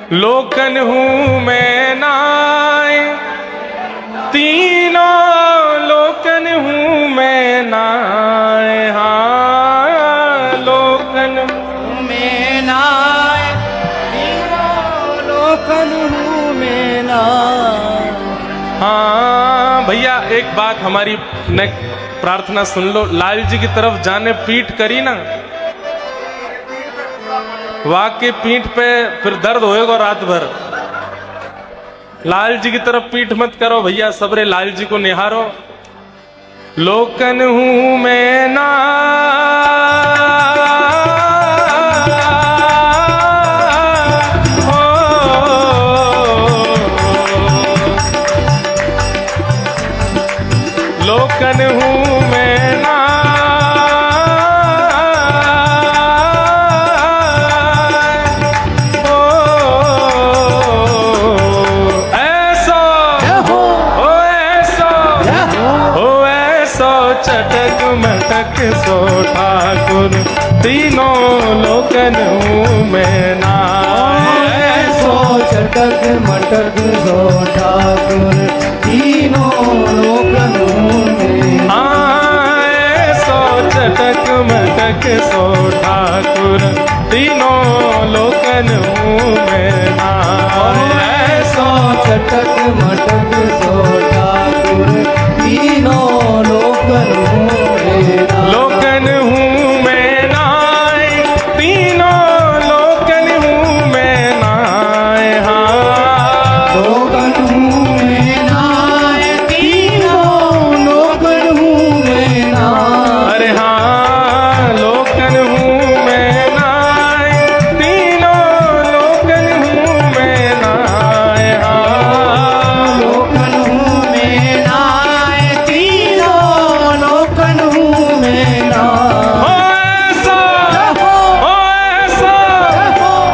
लोकन हूँ मैं नाय, तीनों लोकन हूँ मैं नाय। हाँ लोकन में नाय, तीनों लोकन हूँ में नाय। हाँ भैया एक बात हमारी ने प्रार्थना सुन लो। लाल जी की तरफ जाने पीठ करी ना, वाकई पीठ पे फिर दर्द होएगा रात भर। लाल जी की तरफ पीठ मत करो भैया, सबरे लाल जी को निहारो। लोकन हूं मैं ना, लोकन हूं मैं ना, चटक मटक सो ठाकुर, तीनों लोकन हूँ मैं नाय। सो चटक मटक सो ठाकुर, तीनों लोकन हूँ मैं नाय। सो चटक मटक सो ठाकुर, तीनों लोकन हूँ मैं नाय। सो चटक मटक सो ठाकुर, तीनों लोकन हूँ मैं नाय। लोकन हूँ मैं नाय, तीनों लोकन हूँ मैं नाय। हाँ लोकन हूँ मैं नाय, तीनों लोकन हूँ मैं नाय। अरे हाँ लोकन हूँ मैं नाय, तीनों लोकन हूँ मैं नाय। हाँ लोकन हूँ मैं नाय, तीनों लोकन हूँ मैं नाय। ओ ऐसा,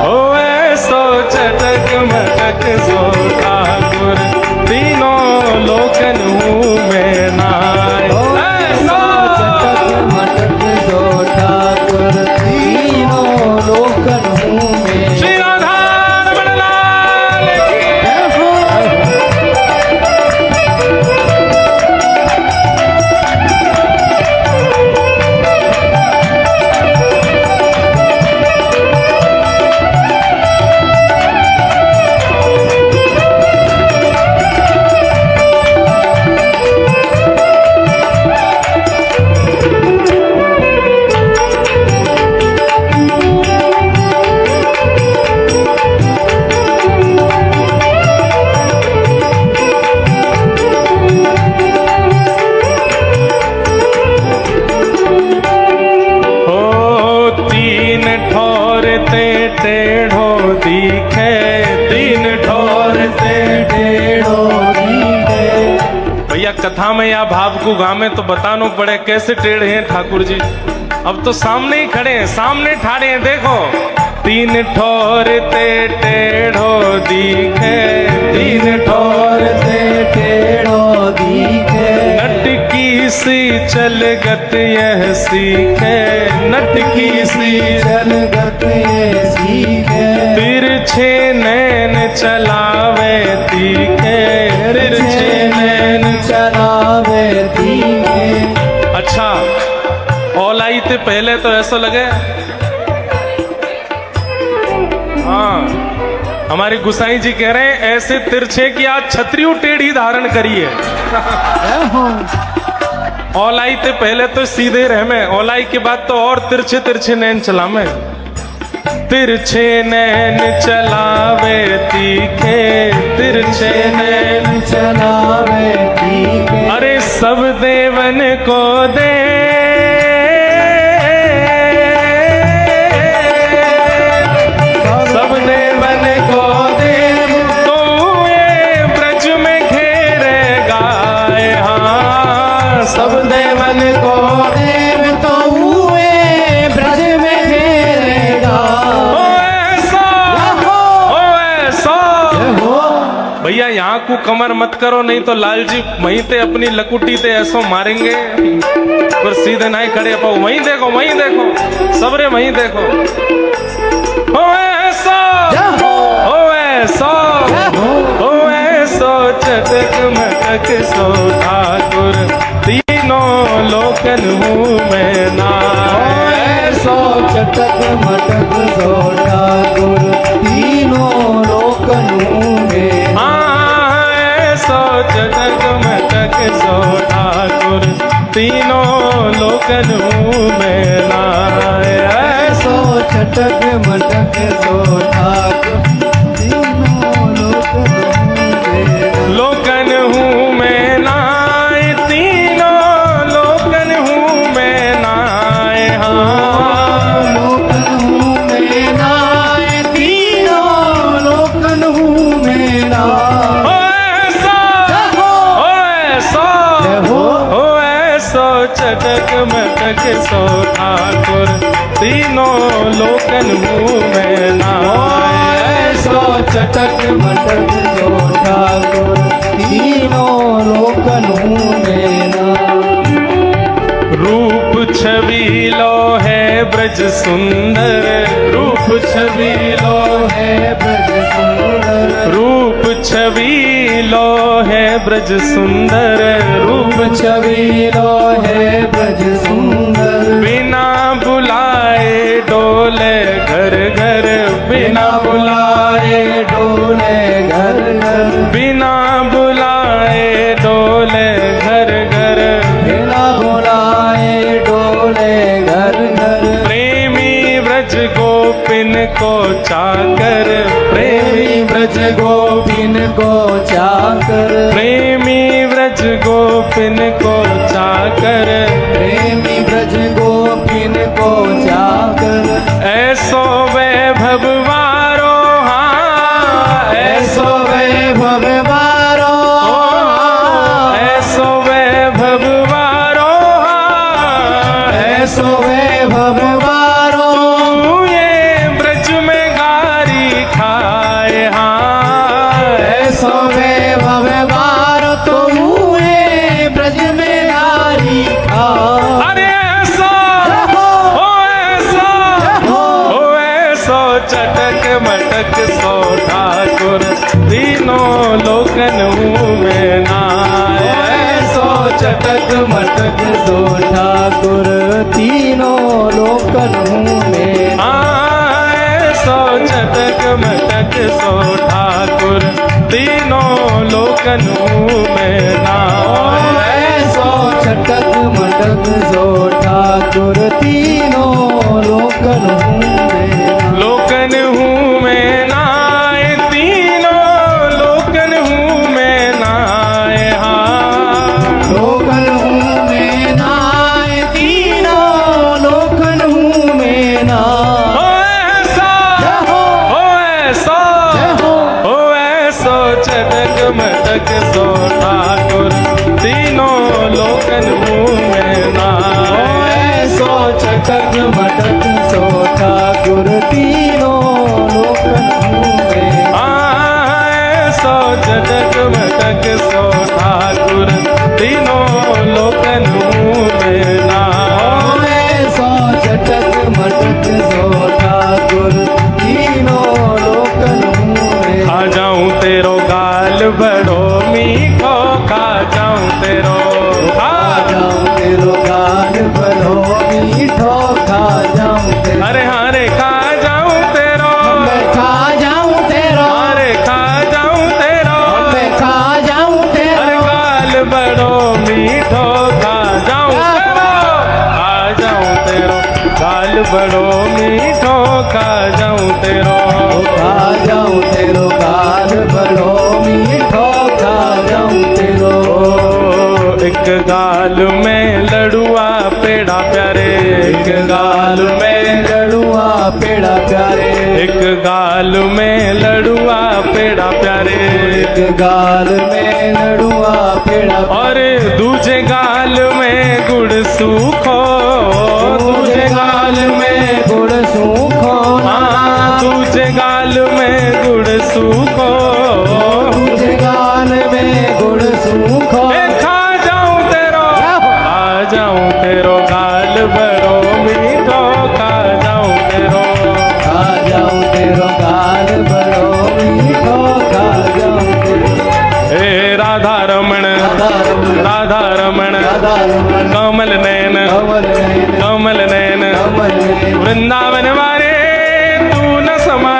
ओ ऐसा चटक मटक सो ठाकुर, तीनों लोकन हूँ मैं नाय। ऐसा चटक मटक सो ठाकुर, तीनों लोकन हूँ मैं श्री राधा रमण लाल की। तीन ठोरते टेढ़ो दिखे, तीन ठोरते टेढ़ो दिखे। भैया कथा में या भाव को गामे तो बतानो पड़े कैसे टेढ़े हैं ठाकुर जी। अब तो सामने ही खड़े हैं, सामने ठाड़े हैं, देखो। तीन ठोरते टेढ़ो दिखे, तीन ठोरते टेढ़ो दिखे। नटकी सी चलगत यह सीखे, नटकी सी चलगत ये सीखे। तिरछे नैन चलावे तीखे, तिरछे नैन चलावे तीखे। अच्छा औलाई ते पहले तो ऐसा लगे, हाँ हमारे गुसाई जी कह रहे हैं ऐसे तिरछे की आज छतरियों टेढ़ी धारण करिए। औलाई ते पहले तो सीधे रह में, औलाई के बाद तो और तिरछे तिरछे नैन चला में। तिरछे नैन चलावे तीखे, तिरछे नैन चलावे तीखे। अरे सब देवन को दे, सब देवन को दे, तो ये ब्रज में घेरेगा। हाँ सब देवन को देव तो हुए ब्रज में घेरेगा। ओ ऐसा, ओ ऐसा। भैया यहाँ को कमर मत करो, नहीं तो लाल जी वहीं ते अपनी लकुटी ते ऐसो मारेंगे, पर सीधे नहीं खड़े पाओ। वहीं देखो, वहीं देखो, सबरे वहीं देखो। ओ ऐसा, ओ चटक मटक सो ठाकुर तीनों लोकन हूँ मैं नाय। सो चटक मटक सो ठाकुर तीनों लोकन हूँ मैं। सो चटक मटक सो ठाकुर तीनों लोकन हूँ मैं नाय। सो चटक मटक सो ठाकुर तीनों लोकन हूँ मैं। लोकन हूँ मैं नाय तीनों लोकन हूँ मैं नाय। हाँ लोकन हूँ मैं नाय तीनों लोकन हूँ मैं नाय। चटक मटक सो ठाकुर तीनों लोकन हूँ मैं नाय। सो चटक मटक सो ठाकुर तीनों लोकन हूँ मैं नाय। रूप छवि लो है ब्रज सुंदर रूप छवि लो है ब्रज सुंदर। रूप छवि लो है ब्रज सुंदर रूप छवि लो है ब्रज सुंदर। बिना बुलाए डोले घर घर बिना बुलाए डोले घर घर। बिना बुलाए डोले घर घर बिना बुलाए डोले घर घर। प्रेमी व्रज गोपिन को चाकर प्रेमी व्रज गोपिन को चाकर। प्रेमी व्रज गोपिन को चाकर प्रेमी ब्रज गोपिन को चाकर। ऐसो वैभव वारो हाँ ऐसो वैभव वारो ऐसो वैभव वारो हाँ ऐसो वैभव वारो। ये ब्रज में गारी खाए हाँ ऐसो वैभव वारो तो हुए ब्रज में नारी खा। अरे ऐसो चटक मटक सो ठाकुर तीनों लोकन हूँ मैं नाय। सो चटक मटक सो ठाकुर तीनों लोकन हूँ मैं। सो चटक मटक सो ठाकुर तीनों लोकन हूँ मैं नाय। सो चटक मटक सो ठाकुर तीनों लोकन हूँ मैं। लोकन हूँ मैं नाय तीनों लोकन हूँ मैं नाय। हाँ लोकन हूँ मैं नाय तीनों लोकन हूँ मैं नाय। ऐसो चटक मटक सो ठाकुर तीनों लोकन हूँ मैं नाय। सो चटक मटक सो ठाकुर तीनों लोकन हूँ मैं। सो चटक मटक सो ठाकुर तीनों लोकन हूँ मैं नाय। सो चटक मटक सो ठाकुर तीनों लोकन हूँ मैं। खा जाऊं तेरो गाल बड़ो मीठो खा जाऊं तेरो खा जाऊं तेरो गाल बड़ो मीठो खा जाऊं तेरो। अरे हरे खा जाऊं तेरो मैं खा जाऊं तेरो। अरे खा जाऊं तेरो मैं खा जाऊं तेरो। अरे गाल बड़ो मीठो खा जाऊं तेरो खा जाऊं तेरो गाल बड़ो मीठो खा जाऊं तेरो खा जाऊं तेरो गाल बड़ो मीठो खा जाऊं तेरो। एक गाल में लड़ुआ पेड़ा प्यारे एक गाल में लड़ुआ पेड़ा प्यारे। एक गाल में लड़ुआ पेड़ा प्यारे एक गाल में लड़ुआ पेड़ा और दूजे गाल में गुड़ सूखो दूजे गाल में गुड़ सूखो। हाँ दूजे गाल में गुड़ सूखो दूजे गाल में गुड़ सूखो। खा जाऊं तेरो खा जाऊं तेरो गाल बड़ो मीठो खा जाऊं तेरो खा जाऊं तेरो गाल बड़ो मीठो खा जाऊं तेरो।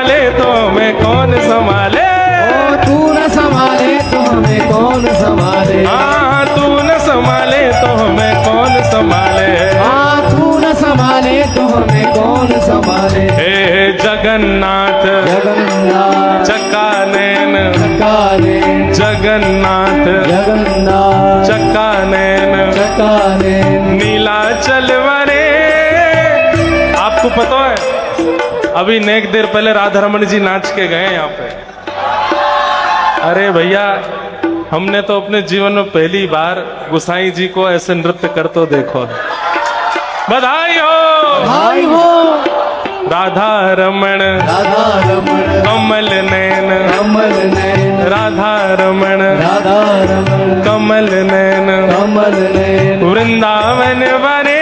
संभाले तो हमें कौन संभाले। ओ तू न संभाले तो हमें कौन संभाले। हाँ तू न संभाले तो हमें कौन संभाले। हाँ तू न संभाले तो हमें कौन संभाले। हे जगन्नाथ जगन्नाथ चक्का नैन चकाने जगन्नाथ जगन्नाथ चक्का नैन चकाने नीलाचल वरे। आपको पता है अभी नेक देर पहले राधा रमन जी नाच के गए यहाँ पे। अरे भैया हमने तो अपने जीवन में पहली बार गोसाई जी को ऐसे नृत्य करते देखो। बधाई हो भाई हो राधा रमण राधा रमण कमल नैन कमल नैन राधा रमण राधा रमण कमल नैन कमल नैन वृंदावन वरे।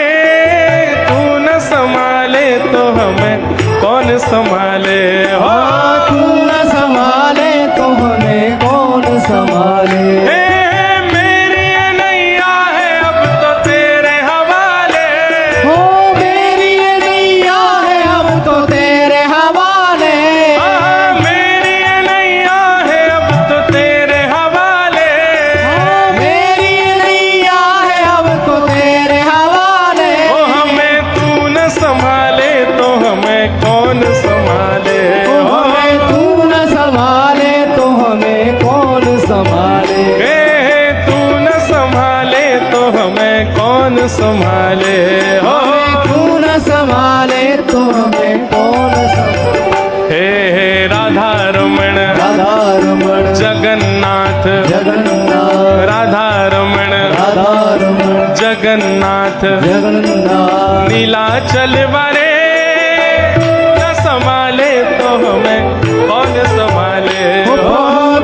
तू न संभाले तो हमें कौन संभाले। हो हाँ तू न संभाले तो हमें कौन संभाले। हे मेरी नैया है अब तो तेरे हवाले। हो मेरी ये नैया है अब तो तेरे हवाले। हाँ, मेरी नैया है अब तो तेरे हवाले। हाँ, मेरी ये नैया है अब तो तेरे हवाले। ओ हमें तू न संभाले तो हमें कौन संभाले। ओ हो हमें तू न संभाले तो हमें कौन संभाले। हे तू न संभाले तो हमें कौन संभाले। हो हमें तू न संभाले तो हमें कौन संभाले। हे राधा रमण राधा रमण जगन्नाथ जगन्नाथ राधा रमण राधा रमण जगन्नाथ जगन्नाथ नीलाचल वरे। न संभाले तो हमें कौन संभाले। ओ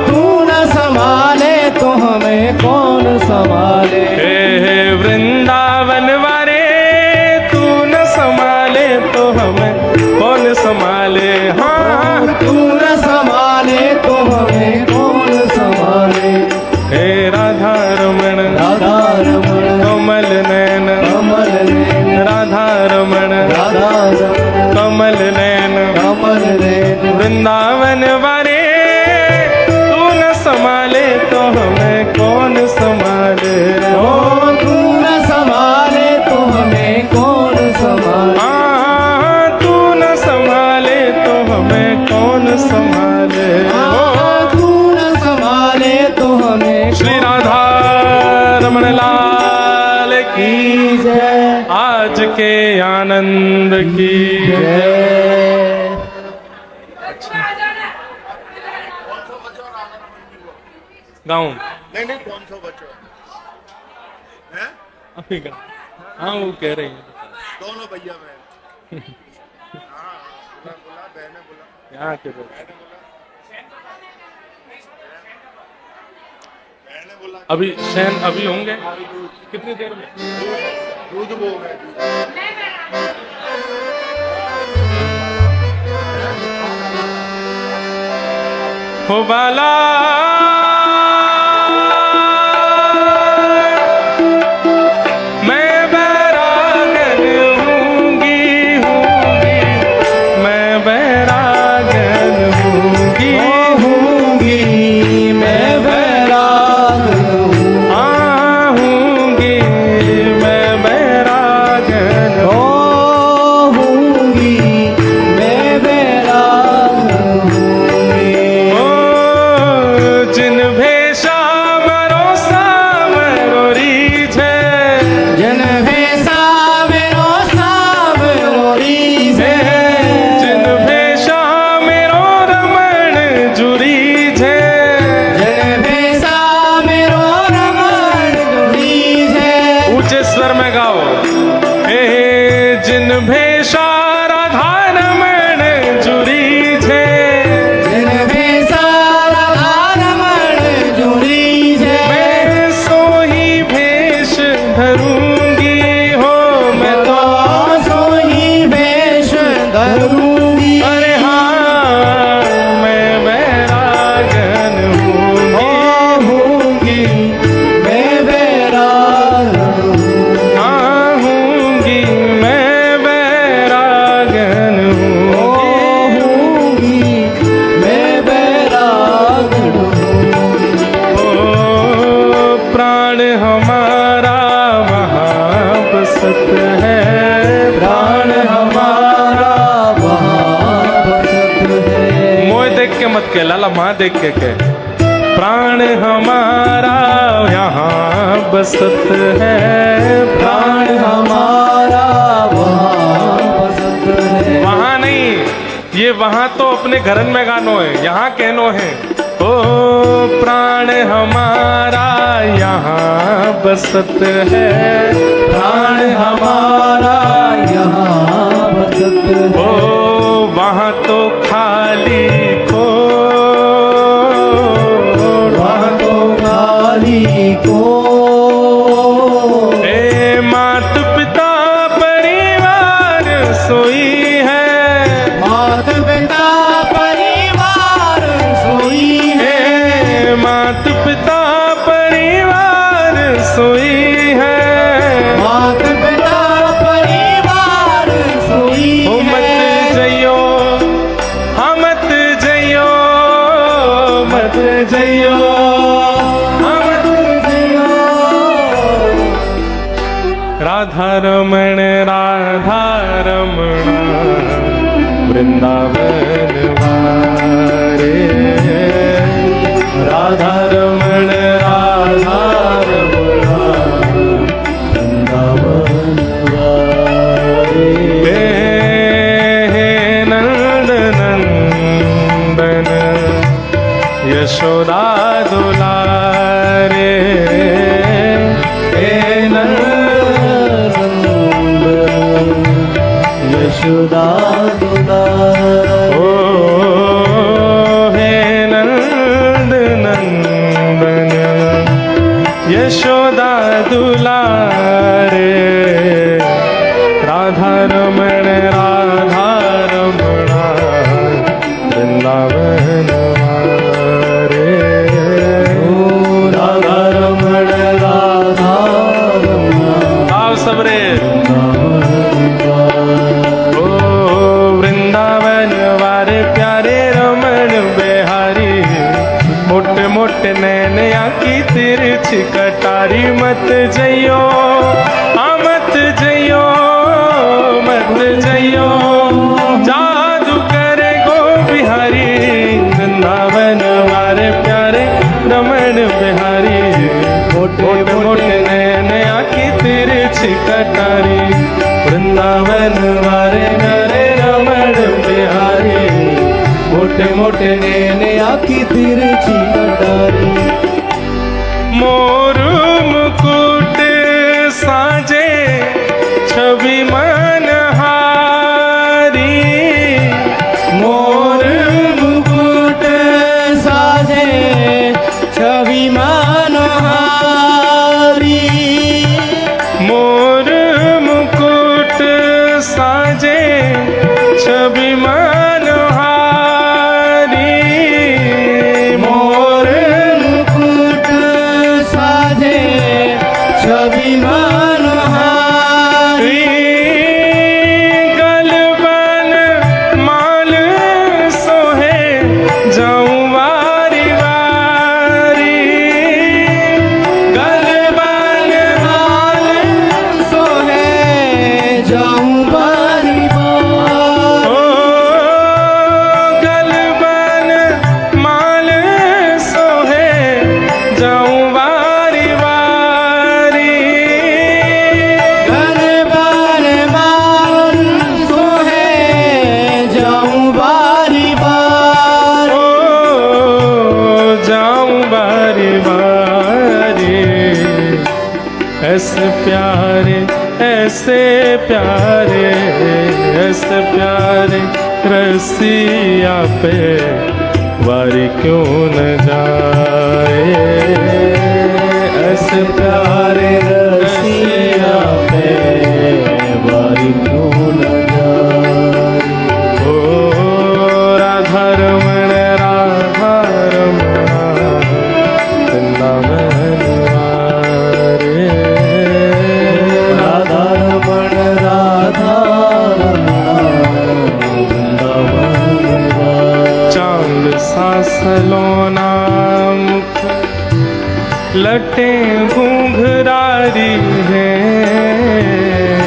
तू न संभाले तो हमें कौन संभाले। हे वृंदावन वारे तू न संभाले तो हमें कौन संभाले। हाँ तू न संभाले तो हमें कौन संभाले। हे राधा रमण राधा रमण कमल नैन कमल नैन राधा रमण राधा रमण कमल नैन कमल नैन वृंदावन वारे। तू न संभाले तो हमें कौन संभाले। ओ तू न संभाले तो हमें कौन संभाले। हाँ तू न संभाले तो हमें कौन संभाले। हाँ, तू न संभाले तो हमें श्री राधा रमण लाल की जय आज के आनंद की जय। गाऊं नहीं नहीं 500 बच्चों हैं अभी गा। हाँ वो कह रही है दोनों भैया बहन। हाँ बुला बुला बहने बुला यहाँ के लोग। बहने बुला बहने बुला। अभी शहन अभी होंगे कितनी देर में। दूध वो है हो बाला मैं बैरागन हूँगी हूँगी मैं बैरागन हूँगी हूँगी मैं बैराग हूँ। हाँ हूँगी मैं बैरागन ओ हूँगी मैं बैराग हूँगी। ओ जिन भेषा मरो सामरो रीझे जन भेसा मेरो साब रोरी से। जिन भेषा मेरो रमण जुरी झे जन भेसा मेरो रमण जोड़ी से। ऊंचे स्वर में गाओ। हे जिन भेषा राधा रमण जुरी झे जन भेसा राधा रमण जोड़ी से। मैं सोही भेष धरूंगी हो मैं तो। तो सोही भेष धरूंगी। अरे हाँ मैं बैरागन हूँगी। ओ हूँगी मैं बैराग हूँ। हाँ देख के मत कह लाला, माँ देख के कह। प्राण हमारा यहाँ बसत है, प्राण हमारा वहाँ बसत है। वहाँ नहीं, ये वहाँ तो अपने घरन में गानो है, यहाँ कहनो है। ओ प्राण हमारा यहाँ बसत है, प्राण हमारा यहाँ बसत है। ओ वहाँ तो खाली को, वहाँ तो खाली को, ए मात पिता परिवार सोई है, मात पिता परिवार सोई है, मात पिता परिवार सोई है, मात पिता परिवार सोई ओ मत है। जइयो, हाँ मत जइयो, मत जइयो, हाँ मत जइयो। राधा रमण राधा रमण वृंदावन वारे, राधा रमण राधा रमण वृंदावन वारे। हे नंद नंदन यशोदा दुलारे, हे नंद यशोदा दुलारे। ओ हे नंद नंदन यशोदा दुलारे, राधा रमण राधा रमण वृंदावन वारे। ओ राधा रमण राधा रमण आओ सबरे, ओ वृंदावन वारे प्यारे रमण बिहारी, मोटे मोटे नैन आँखी तिरछी कटारी, मत जइयो, हाँ मत जइयो, मत जइयो, जादू करे गो बिहारी, वृंदावन वारे प्यारे रमण बिहारी, मोटे मोटे नैन आँखी तिरछी कटारी, वृंदावन वारे प्यारे रमण बिहारी, मोटे मोटे नैन आँखी तिरछी कटारी। मोर मुकुट साजे छवि मनहारी, मोर मुकुट साजे छवि मनहारी, मोर मुकुट साजे छवि मनहारी, मोर मुकुट साजे छवि मनहारी। गलबन माल सोहे जाऊं वारी वारी, गलबन माल सोहे जाऊं बारी बार। ओ गलबन माल सोहे जाऊं वारी वारी, घर बार बार सोहे जाऊं बारी बार। ओ जाऊं बारी बारी, ऐसे प्यारे ऐसे प्यारे ऐसे प्यारे रसिया पे वारी क्यों न जाए, ऐसे प्यारे रसिया पे बारी क्यों न जाए। ओ राधा रमण राधा रमण वृंदावन वारे, राधा रमण राधा रमण वृंदावन वारे। चांद सा सलोना मुख लटे घूंघरारी है,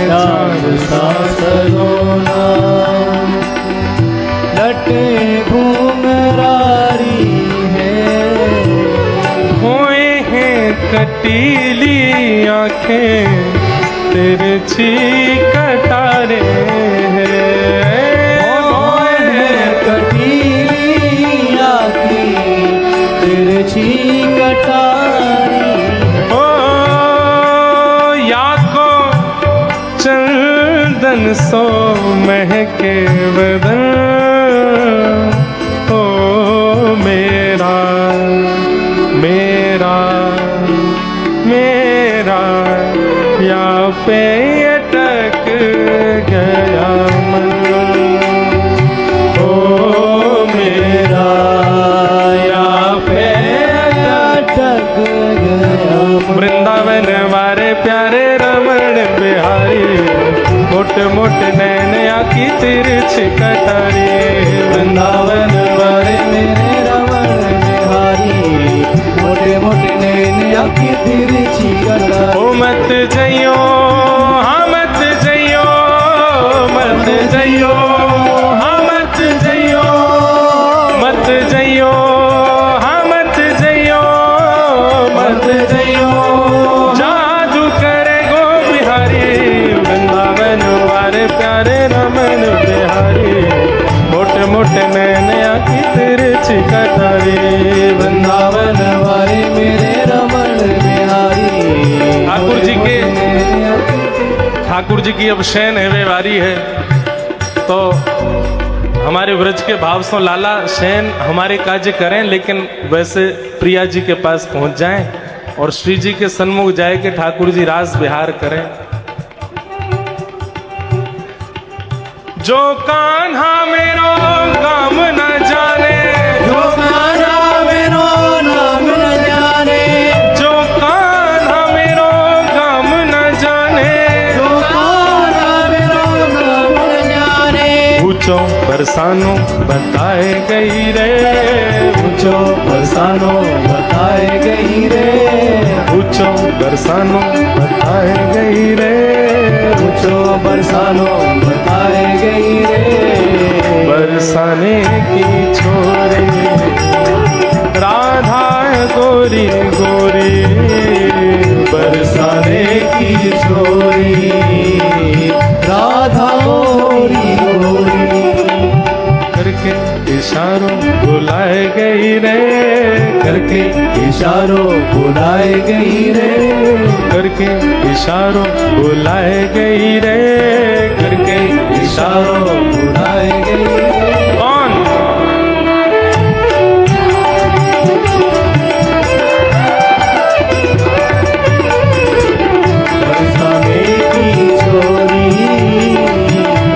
चांद सा सलोना लटे घूंघरा कटीली आंखें तिरछी कटारे कटीली आँखें तिरछी कटारी ओ या को चंदन सो महके बदन ओ मेरा मेरा मेरा या पे अटक गया मन ओ मेरा या पे अटक गया वृंदावन वारे प्यारे रमण बिहारी मोटे मोटे नैन आखी तिरछी कटारी वृंदावन वारे मेरे रमण बिहारी मोटे मोटे नैन आँखें तिरछी कटारी ओ मत जइयो हाँ मत जइयो मत जइयो हाँ मत जइयो मत जइयो हाँ मत जइयो मत जइयो जादू करे गो बिहारी वृंदावन वारे प्यारे रमन बिहारी मोटे मोटे नैन आखी तिरछी कटारी वृंदावन वारे मेरे रमण बिहारी ठाकुर जी के ठाकुर जी की अब शयन है वे वारी है तो हमारे व्रज के भाव से लाला शयन हमारे कार्य करें लेकिन वैसे प्रिया जी के पास पहुंच जाएं और श्री जी के सन्मुख जाए कि ठाकुर जी रास विहार करें। जो कान्हा मेरो काम न जाने जो कान्हा मेरो नाम न जाने जो कान्हा मेरो काम न जाने जो कान्हा मेरो नाम न जाने पूछो बरसानो बताए गई रे पूछो बरसानो बताए गई रे पूछो बरसानो बताए गई रे पूछो बरसानो बताए गई रे बरसाने की छोरी राधा गोरी गोरी बरसाने की छोरी राधा गोरी गोरी करके इशारों बुलाए गई रे करके इशारों बुलाए गई रे करके इशारों बुलाए गई रे करके इशारों बुलाए गई रे कौन बरसाने की छोरी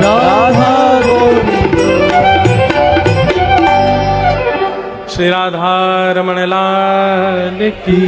राधा गोरी श्री राधा रमण लाल की